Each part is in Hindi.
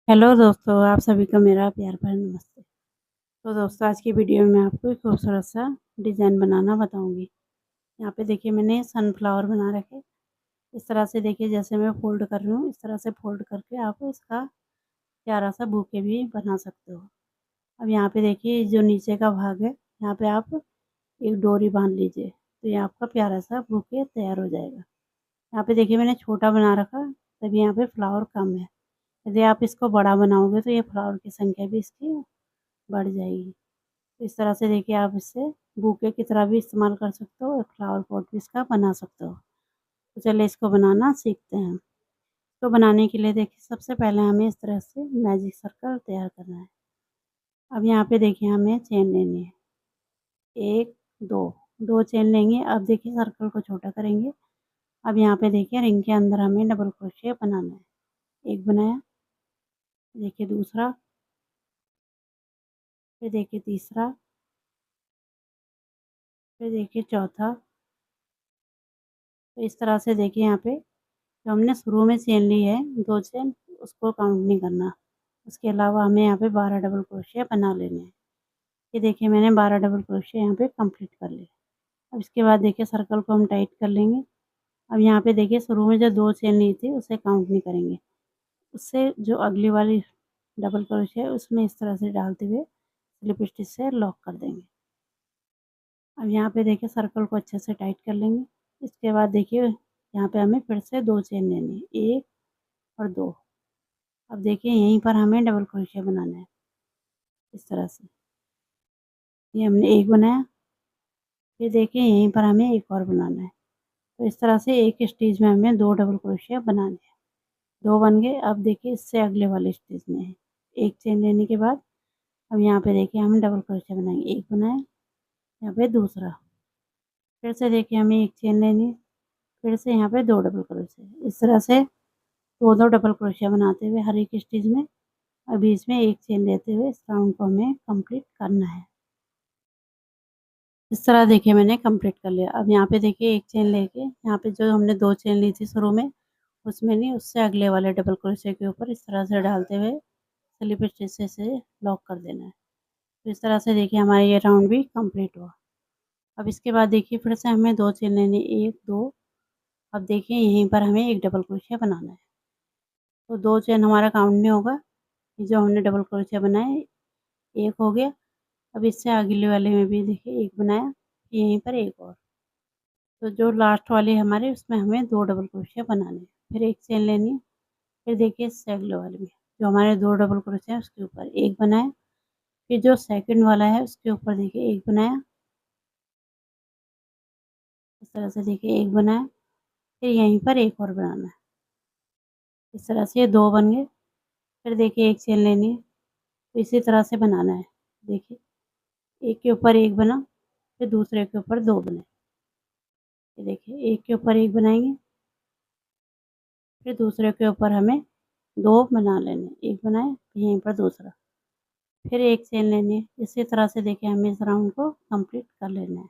हेलो दोस्तों, आप सभी को मेरा प्यार भरा नमस्ते। तो दोस्तों, आज की वीडियो में मैं आपको एक खूबसूरत सा डिज़ाइन बनाना बताऊंगी। यहाँ पे देखिए मैंने सनफ्लावर बना रखे। इस तरह से देखिए, जैसे मैं फ़ोल्ड कर रही हूँ इस तरह से फ़ोल्ड करके आप इसका प्यारा सा बुके भी बना सकते हो। अब यहाँ पे देखिए जो नीचे का भाग है, यहाँ पे आप एक डोरी बांध लीजिए, तो ये आपका प्यारा सा बुके तैयार हो जाएगा। यहाँ पे देखिए मैंने छोटा बना रखा, तभी यहाँ पे फ्लावर कम है। यदि आप इसको बड़ा बनाओगे तो ये फ्लावर की संख्या भी इसकी बढ़ जाएगी। तो इस तरह से देखिए आप इससे बुके की तरह भी इस्तेमाल कर सकते हो और फ्लावर पॉट भी इसका बना सकते हो। तो चलिए इसको बनाना सीखते हैं। तो बनाने के लिए देखिए सबसे पहले हमें इस तरह से मैजिक सर्कल तैयार करना है। अब यहाँ पे देखिए हमें चेन लेनी है, एक, दो, दो चेन लेंगे। अब देखिए सर्कल को छोटा करेंगे। अब यहाँ पे देखिए रिंग के अंदर हमें डबल क्रोशिया बनाना है। एक बनाया, देखिए दूसरा, फिर देखिए तीसरा, फिर देखिए चौथा। तो इस तरह से देखिए यहाँ पे जो हमने शुरू में चेन ली है, दो चेन, उसको काउंट नहीं करना। उसके अलावा हमें यहाँ पे 12 डबल क्रोशिया बना लेने हैं। ये देखिए मैंने 12 डबल क्रोशिया यहाँ पे कंप्लीट कर लिए। अब इसके बाद देखिए सर्कल को हम टाइट कर लेंगे। अब यहाँ पे देखिए शुरू में जो दो चेन ली थी उसे काउंट नहीं करेंगे, उससे जो अगली वाली डबल क्रोशिया है उसमें इस तरह से डालते हुए स्लिप स्टिच से लॉक कर देंगे। अब यहाँ पे देखिए सर्कल को अच्छे से टाइट कर लेंगे। इसके बाद देखिए यहाँ पे हमें फिर से दो चेन लेनी है, एक और दो। अब देखिए यहीं पर हमें डबल क्रोशिया बनाना है। इस तरह से ये हमने एक बनाया, फिर देखिए यहीं पर हमें एक और बनाना है। तो इस तरह से एक स्टिच में हमें दो डबल क्रोशिया बनाने हैं। दो बन गए। अब देखिए इससे अगले वाले स्टिच में है, एक चेन लेने के बाद अब यहाँ पे देखिए हम डबल क्रोशिया बनाएंगे। एक बनाया, यहाँ पे दूसरा, फिर से देखिए हमें एक चेन लेनी है, फिर से यहाँ पे दो डबल क्रोशिया। इस तरह से दो दो डबल क्रोशिया बनाते हुए हर एक स्टिच में अभी इसमें एक चेन लेते हुए इस राउंड को हमें कंप्लीट करना है। इस तरह देखिए मैंने कंप्लीट कर लिया। अब यहाँ पे देखिए एक चेन लेके यहाँ पे जो हमने दो चेन ली थी शुरू में, उसमें नहीं, उससे अगले वाले डबल क्रोशिया के ऊपर इस तरह से डालते हुए स्लिप स्टिच से लॉक कर देना है। तो इस तरह से देखिए हमारा ये राउंड भी कंप्लीट हुआ। अब इसके बाद देखिए फिर से हमें दो चेन लेनी, एक, दो। अब देखिए यहीं पर हमें एक डबल क्रोशिया बनाना है। तो दो चेन हमारा काउंट नहीं होगा, ये जो हमने डबल क्रोशिया बनाए एक हो गया। अब इससे अगले वाले में भी देखिए एक बनाया, यहीं पर एक और। तो जो लास्ट वाली हमारे उसमें हमें दो डबल क्रोशिया बनाने हैं, फिर एक चेन लेनी है। फिर देखिए इससे अगले वाले में जो हमारे दो डबल क्रोशिया है उसके ऊपर एक बनाया, फिर जो सेकंड वाला है उसके ऊपर देखिए एक बनाया। इस तरह से देखिए एक बनाया, फिर यहीं पर एक और बनाना है। इस तरह से ये दो बन गए। फिर देखिए एक चेन लेनी है, तो इसी तरह से बनाना है। देखिए एक के ऊपर एक बना, फिर दूसरे के ऊपर दो बने। ये देखिए एक के ऊपर एक बनाएंगे, फिर दूसरे के ऊपर हमें दो बना लेने, एक बनाए फिर यहीं पर दूसरा, फिर एक चेन लेनी है। इसी तरह से देखिए हमें इस राउंड को कंप्लीट कर लेना है।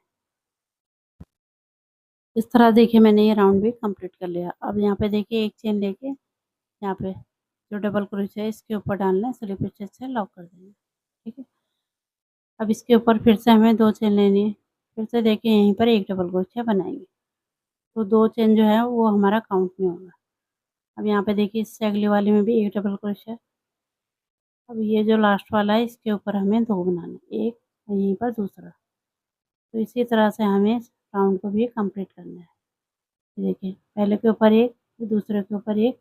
इस तरह देखिए मैंने ये राउंड भी कंप्लीट कर लिया। अब यहाँ पे देखिए एक चेन लेके यहाँ पे जो डबल क्रोशिया है इसके ऊपर डालना है, स्लिप स्टिच से लॉक कर देना है। ठीक है। अब इसके ऊपर फिर से हमें दो चेन लेनी है, फिर से देखिए यहीं पर एक डबल क्रोशिया बनाएंगे। तो दो चेन जो है वो हमारा काउंट नहीं होगा। अब यहाँ पे देखिए इससे अगली वाली में भी एक डबल क्रोशिया। अब ये जो लास्ट वाला है इसके ऊपर हमें दो बनाने, एक यहीं पर दूसरा। तो इसी तरह से हमें इस राउंड को भी कंप्लीट करना है। देखिए पहले के ऊपर एक, फिर दूसरे के ऊपर एक,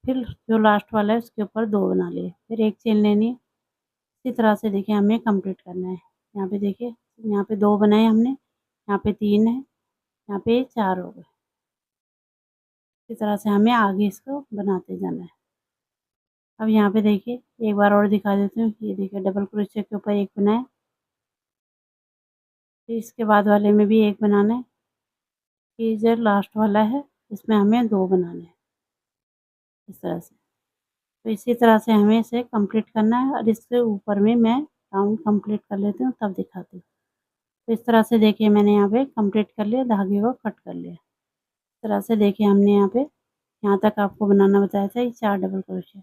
फिर जो लास्ट वाला है उसके ऊपर दो बना लिए, फिर एक चेन लेनी है। इसी तरह से देखिए हमें कंप्लीट करना है। यहाँ पे देखिए यहाँ पे दो बनाए हमने, यहाँ पे तीन है, यहाँ पे चार हो गए। इसी तरह से हमें आगे इसको बनाते जाना है। अब यहाँ पे देखिए एक बार और दिखा देती हूँ। ये देखिए डबल क्रोशिया के ऊपर एक बनाया, फिर इसके बाद वाले में भी एक बनाना है, फिर जो लास्ट वाला है इसमें हमें दो बनाने हैं। इस तरह से, तो इसी तरह से हमें इसे कंप्लीट करना है। और इसके ऊपर में मैं राउंड कंप्लीट कर लेती हूँ तब दिखाती हूँ। तो इस तरह से देखिए मैंने यहाँ पे कंप्लीट कर लिया, धागे को कट कर लिया। इस तरह से देखिए हमने यहाँ पे यहाँ तक आपको बनाना बताया था, ये चार डबल क्रोशिया।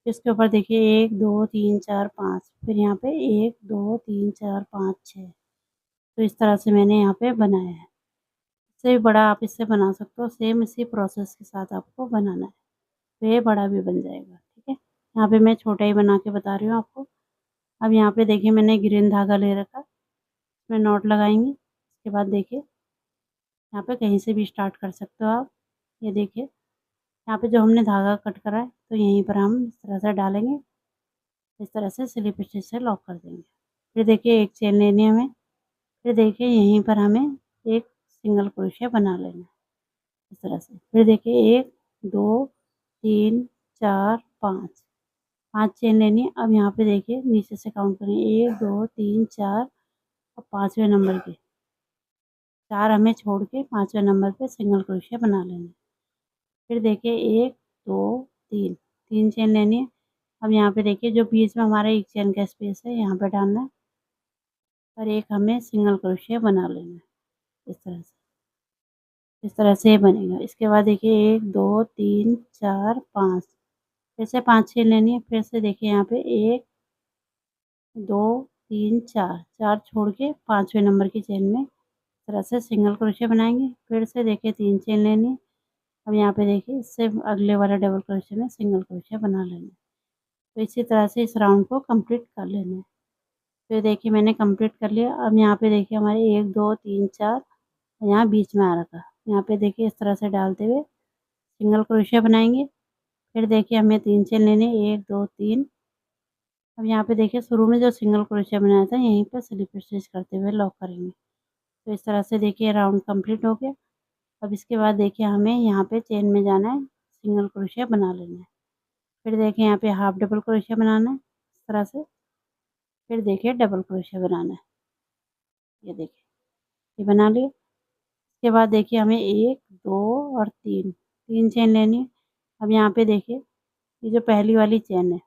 इसके ऊपर देखिए 1 2 3 4 5, फिर यहाँ पे 1 2 3 4 5 6। तो इस तरह से मैंने यहाँ पे बनाया है। इससे भी बड़ा आप इससे बना सकते हो, सेम इसी प्रोसेस के साथ आपको बनाना है, तो ये बड़ा भी बन जाएगा। ठीक है, यहाँ पे मैं छोटा ही बना के बता रही हूँ आपको। अब यहाँ पे देखिए मैंने ग्रीन धागा ले रखा, इसमें नॉट लगाएंगे। इसके बाद देखिए यहाँ पे कहीं से भी स्टार्ट कर सकते हो आप। ये देखिए यहाँ पे जो हमने धागा कट करा है, तो यहीं पर हम इस तरह से डालेंगे, इस तरह से स्लिप स्टिच से लॉक कर देंगे। फिर देखिए एक चेन लेनी है हमें, फिर देखिए यहीं पर हमें एक सिंगल क्रोशिया बना लेना है इस तरह से। फिर देखिए 1 2 3 4 5, 5 चेन लेनी है। अब यहाँ पे देखिए नीचे से काउंट करेंगे 1 2 3 4 और 5वें नंबर के 4 हमें छोड़ के 5वें नंबर पे सिंगल क्रोशिया बना लेना है। फिर देखिए 1 2 3, 3 चेन लेनी है। अब यहाँ पे देखिए जो बीच में हमारा एक चेन का स्पेस है यहाँ पे डालना है, और एक हमें सिंगल क्रोशिया बना लेना है इस तरह से। इस तरह से ये बनेगा। इसके बाद देखिए 1 2 3 4 5, फिर से 5 चेन लेनी है। फिर से देखिए यहाँ पे 1 2 3 4, 4 छोड़ के 5वें नंबर की चेन में इस तरह से सिंगल क्रोशिया बनाएंगे। फिर से देखिए 3 चेन लेनी है। अब यहाँ पे देखिए इससे अगले वाला डबल क्रोशिया में सिंगल क्रोशिया बना लेना है। तो इसी तरह से इस राउंड को कंप्लीट कर लेना है। फिर देखिए मैंने कंप्लीट कर लिया। अब यहाँ पे देखिए हमारे 1 2 3 4 यहाँ बीच में आ रखा, यहाँ पे देखिए इस तरह से डालते हुए सिंगल क्रोशिया बनाएंगे। फिर देखिए हमें 3 चेन लेने, 1 2 3। अब यहाँ पे देखिए शुरू में जो सिंगल क्रोशिया बनाया था यहीं पर स्लिप स्टिच करते हुए लॉक करेंगे। तो इस तरह से देखिए राउंड कंप्लीट हो गया। अब इसके बाद देखिए हमें यहाँ पे चेन में जाना है, सिंगल क्रोशिया बना लेना है। फिर देखिए यहाँ पे हाफ डबल क्रोशिया बनाना है इस तरह से। फिर देखिए डबल क्रोशिया बनाना है, ये देखिए ये बना लिया। इसके बाद देखिए हमें 1 2 और 3, 3 चेन लेनी है। अब यहाँ पे देखिए ये जो पहली वाली चेन है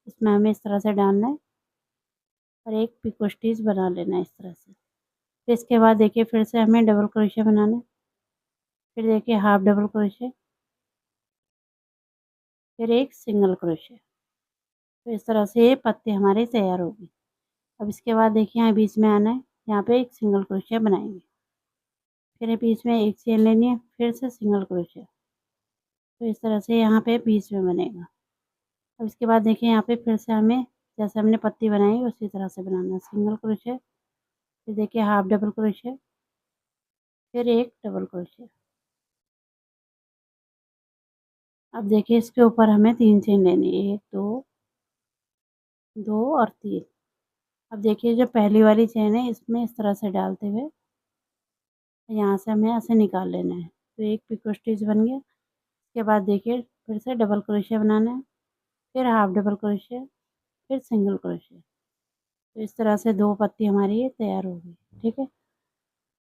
इसमें हमें इस तरह से डालना है और एक पिको स्टिच बना लेना है इस तरह से। फिर इसके बाद देखिए फिर से हमें डबल क्रोशिया बनाना है। फिर देखिए हाफ डबल क्रोशिया, फिर एक सिंगल क्रोशिया। तो इस तरह से ये पत्ती हमारी तैयार होगी। अब इसके बाद देखिए यहाँ बीच में आना है, यहाँ पे एक सिंगल क्रोशिया बनाएंगे। फिर बीच में एक चेन लेनी है, फिर से सिंगल क्रोशिया। तो इस तरह से यहाँ पे बीच में बनेगा। अब इसके बाद देखिए यहाँ पे फिर से हमें जैसे हमने पत्ती बनाई उसी तरह से बनाना है, सिंगल क्रोशिया, फिर देखिए हाफ डबल क्रोशिया, फिर एक डबल क्रोशिया। अब देखिए इसके ऊपर हमें 3 चेन लेनी है, 1 2 2 और 3। अब देखिए जो पहली वाली चेन है इसमें इस तरह से डालते हुए यहाँ से हमें ऐसे निकाल लेना है। तो एक पिको स्टिच बन गया। इसके बाद देखिए फिर से डबल क्रोशिया बनाना है, फिर हाफ डबल क्रोशिया, फिर सिंगल क्रोशिया। तो इस तरह से 2 पत्ती हमारी ये तैयार हो गई। ठीक है,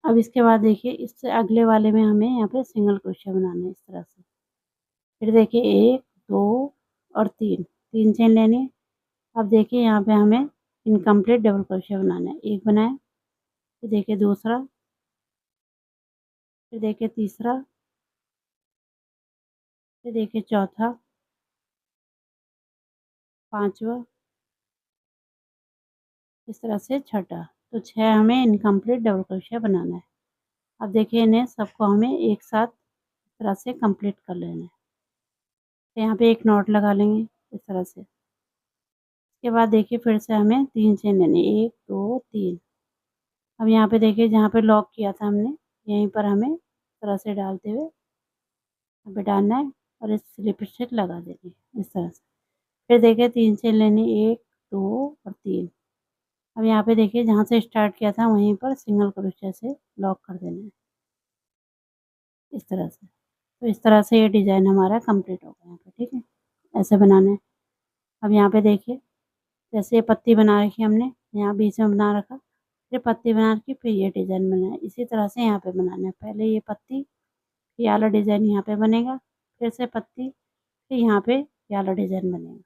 अब इसके बाद देखिए इससे अगले वाले में हमें यहाँ पे सिंगल क्रोशिया बनाना है इस तरह से। फिर देखिए 1 2 और 3, 3 चेन लेनी है। अब देखिए यहाँ पे हमें इनकम्प्लीट डबल क्रोशिया बनाना है, एक बनाया, फिर देखिए दूसरा, फिर देखिए तीसरा, फिर देखिए चौथा, पांचवा, इस तरह से छठा। तो 6 हमें इनकम्प्लीट डबल क्रोशिया बनाना है। अब देखिए इन्हें सबको हमें एक साथ इस तरह से कंप्लीट कर लेना है। तो यहाँ पे एक नॉट लगा लेंगे इस तरह से। इसके बाद देखिए फिर से हमें 3 चेन लेने, 1 2 3। अब यहाँ पे देखिए जहाँ पे लॉक किया था हमने यहीं पर हमें इस तरह से डालते हुए यहाँ पे डालना है और इस स्लिप स्टिच लगा देनी है इस तरह से। फिर देखिए 3 चेन लेनी, 1 2 और 3। अब यहाँ पे देखिए जहाँ से स्टार्ट किया था वहीं पर सिंगल क्रोशिया से लॉक कर देना है इस तरह से। तो इस तरह से ये डिज़ाइन हमारा कंप्लीट हो गया यहाँ पे। ठीक है, ऐसे बनाना है। अब यहाँ पे देखिए जैसे ये पत्ती बना रखी हमने, यहाँ बीच में बना रखा, फिर पत्ती बना रखी, फिर ये डिज़ाइन बनाया। इसी तरह से यहाँ पे बनाना है, पहले ये पत्ती, फिर ये वाला डिज़ाइन यहाँ पे बनेगा, फिर से पत्ती, फिर यहाँ पे ये वाला डिज़ाइन बनेगा।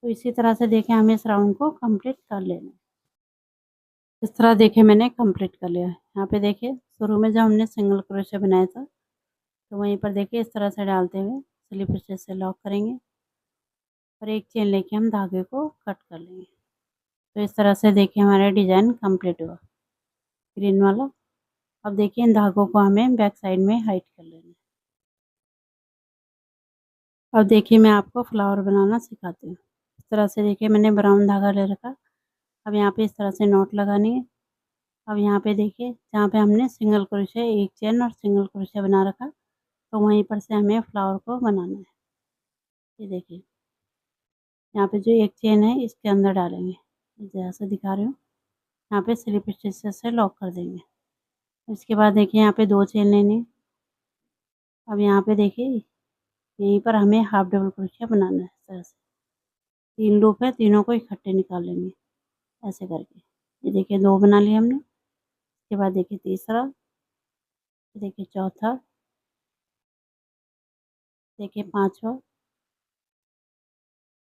तो इसी तरह से देखें हमें इस राउंड को कंप्लीट कर लेना है। इस तरह देखिए मैंने कंप्लीट कर लिया है। यहाँ पे देखिए शुरू में जब हमने सिंगल क्रोशिया बनाया था तो वहीं पर देखिए इस तरह से डालते हुए स्लिप स्टिच से लॉक करेंगे और एक चेन लेके हम धागे को कट कर लेंगे। तो इस तरह से देखिए हमारा डिज़ाइन कंप्लीट हुआ ग्रीन वाला। अब देखिए इन धागों को हमें बैक साइड में हाइड कर लेना है। अब देखिए मैं आपको फ्लावर बनाना सिखाती हूँ। इस तरह से देखिए मैंने ब्राउन धागा ले रखा। अब यहाँ पे इस तरह से नॉट लगानी है। अब यहाँ पे देखिए जहाँ पे हमने सिंगल क्रोशे, एक चेन और सिंगल क्रोशे बना रखा, तो वहीं पर से हमें फ्लावर को बनाना है। ये देखिए यहाँ पे जो एक चेन है इसके अंदर डालेंगे, जैसा दिखा रही हूँ। यहाँ पे स्लिप स्टिच से लॉक कर देंगे। इसके बाद देखिए यहाँ पे 2 चेन लेनी। अब यहाँ पे देखिए यहीं पर हमें हाफ डबल क्रोशिया बनाना है। इस तरह से 3 लूप है, तीनों को इकट्ठे निकाल लेंगे ऐसे करके। ये देखिए 2 बना लिए हमने। इसके बाद देखिए तीसरा, देखिए चौथा, देखिए पांचवा,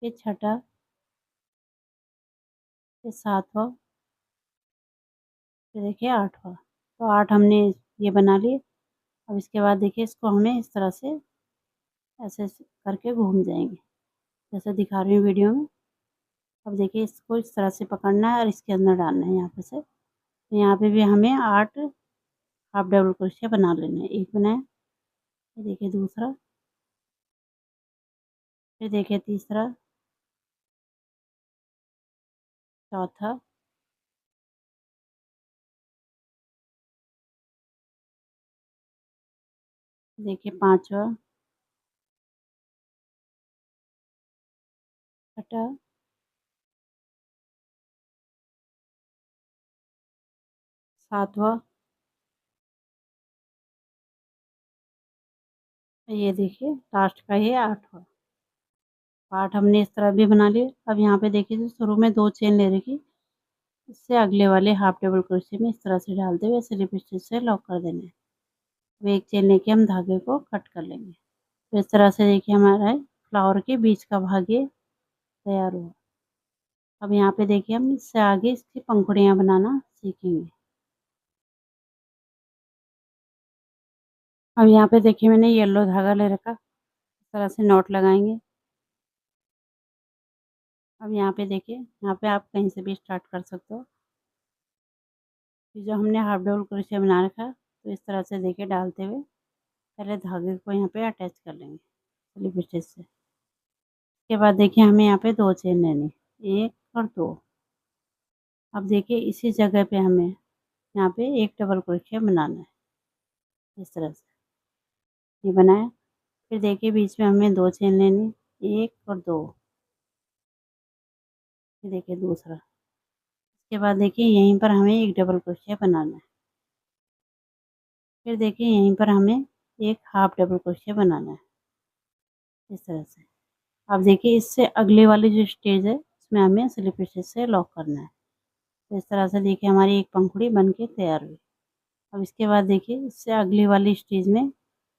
फिर छठा, फिर सातवां, फिर देखिए आठवां। तो 8 हमने ये बना लिए। अब इसके बाद देखिए इसको हमें इस तरह से ऐसे करके घूम जाएंगे जैसे दिखा रही हूँ वीडियो में। अब देखिए इसको इस तरह से पकड़ना है और इसके अंदर डालना है यहाँ पे से। तो यहाँ पे भी हमें 8 हाफ डबल क्रोशिया बना लेना है। एक बनाया, ये देखिए दूसरा, फिर देखिए तीसरा, चौथा, देखिए पांचवा, छठा, सातवां, ये देखिए लास्ट का ये आठवां। 8 हमने इस तरह भी बना लिए। अब यहाँ पे देखिए जो शुरू में 2 चेन ले रखी, इससे अगले वाले हाफ डबल क्रोशिया में इस तरह से डालते हुए स्लिप स्टिच से लॉक कर देना है। अब एक चेन लेके हम धागे को कट कर लेंगे। तो इस तरह से देखिए हमारा फ्लावर के बीच का भाग ये तैयार हुआ। अब यहाँ पे देखिए हम इससे आगे इसकी पंखुड़ियाँ बनाना सीखेंगे। अब यहाँ पे देखिए मैंने येलो धागा ले रखा, इस तरह से नॉट लगाएंगे। अब यहाँ पे देखिए, यहाँ पे आप कहीं से भी स्टार्ट कर सकते हो। जो हमने हाफ डबल क्रोशिया बना रखा, तो इस तरह से देखिए डालते हुए पहले धागे को यहाँ पे अटैच कर लेंगे स्लिप स्टिच से। उसके बाद देखिए हमें यहाँ पे 2 चेन लेनी, 1 और 2। अब देखिए इसी जगह पे हमें यहाँ पे एक डबल क्रोशिया बनाना है इस तरह से। ये बनाया, फिर देखिए बीच में हमें 2 चेन लेनी, 1 और 2। ये देखिए दूसरा। इसके बाद देखिए यहीं पर हमें एक डबल क्रोशिया बनाना है। फिर देखिए यहीं पर हमें एक हाफ डबल क्रोशिया बनाना है इस तरह से। अब देखिए इससे अगले वाली जो स्टेज है उसमें हमें स्लिप स्टिच से लॉक करना है। तो इस तरह से देखिए हमारी एक पंखुड़ी बन के तैयार हुई। अब इसके बाद देखिए इससे अगली वाली स्टेज में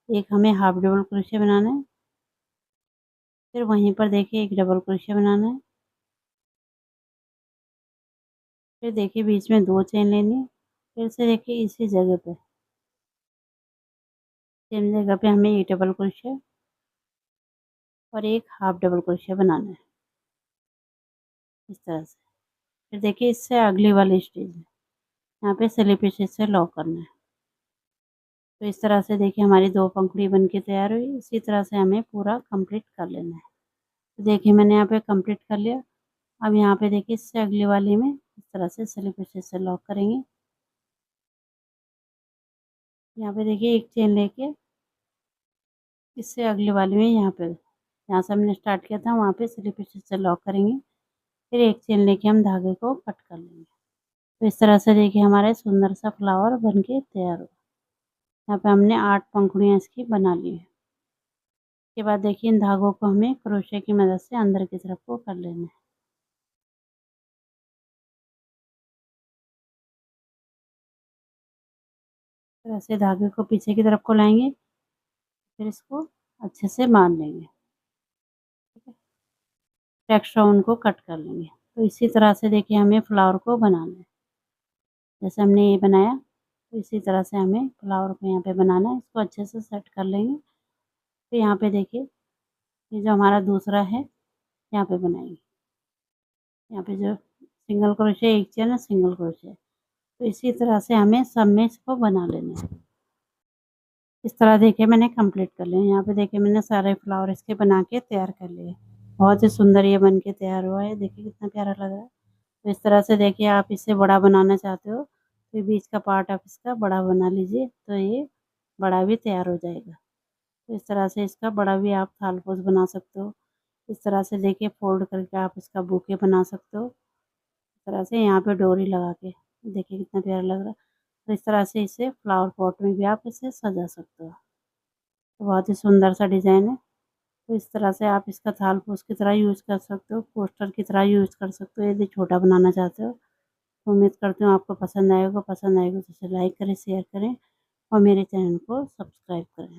एक हमें हाफ डबल क्रोशिया बनाना है। फिर वहीं पर देखिए एक डबल क्रोशिया बनाना है। फिर देखिए बीच में 2 चेन लेनी है। फिर से देखिए इसी जगह पे, सेम जगह पे हमें एक डबल क्रोशिया और एक हाफ डबल क्रोशिया बनाना है इस तरह से। फिर देखिए इससे अगली वाली स्टेज है, यहाँ पे स्लिप स्टिच से लॉक करना है। तो इस तरह से देखिए हमारी 2 पंखुड़ी बन के तैयार हुई। इसी तरह से हमें पूरा कंप्लीट कर लेना है। तो देखिए मैंने यहाँ पे कंप्लीट कर लिया। अब यहाँ पे देखिए इससे अगली वाली में इस तरह से स्लिप स्टिच से लॉक करेंगे। यहाँ पे देखिए एक चेन लेके इससे अगली वाली में यहाँ पे जहाँ से हमने स्टार्ट किया था वहाँ पे स्लिप स्टिच से लॉक करेंगे। फिर एक चेन लेके हम धागे को कट कर लेंगे। तो इस तरह से देखिए हमारा सुंदर सा फ्लावर बन के तैयार हुआ। यहाँ पे हमने 8 पंखुड़ियाँ इसकी बना ली है। उसके बाद देखिए इन धागों को हमें क्रोशे की मदद से अंदर की तरफ को कर लेना है। तो ऐसे धागे को पीछे की तरफ को लाएंगे, फिर इसको अच्छे से बांध लेंगे। ठीक है, एक्स्ट्रा ऊन को कट कर लेंगे। तो इसी तरह से देखिए हमें फ्लावर को बनाना है। जैसे हमने ये बनाया, तो इसी तरह से हमें फ्लावर को यहाँ पे बनाना है। इसको अच्छे से सेट कर लेंगे। तो यहाँ पे देखिए ये जो हमारा दूसरा है यहाँ पे बनाएंगे। यहाँ पे जो सिंगल क्रोशे एक चेन है, सिंगल क्रोशे। तो इसी तरह से हमें सब में इसको बना लेना है। इस तरह देखिए मैंने कंप्लीट कर लिया। यहाँ पे देखिए मैंने सारे फ्लावर इसके बना के तैयार कर लिए। बहुत ही सुंदर ये बन के तैयार हुआ है। देखिए कितना प्यारा लग रहा है। तो इस तरह से देखिए आप इसे बड़ा बनाना चाहते हो तो ये बीच का पार्ट आप इसका बड़ा बना लीजिए, तो ये बड़ा भी तैयार हो जाएगा। तो इस तरह से इसका बड़ा भी आप थालपोस बना सकते हो। इस तरह से देखिए फोल्ड करके आप इसका बुके बना सकते हो। इस तरह से यहाँ पे डोरी लगा के देखिए कितना प्यारा लग रहा है। तो इस तरह से इसे फ्लावर पॉट में भी आप इसे सजा सकते हो। तो बहुत ही सुंदर सा डिज़ाइन है। तो इस तरह से आप इसका थालपोस की तरह यूज़ कर सकते हो, पोस्टर की तरह यूज़ कर सकते हो यदि छोटा बनाना चाहते हो। तो उम्मीद करती हूँ आपको पसंद आएगा तो इसे लाइक करें, शेयर करें और मेरे चैनल को सब्सक्राइब करें।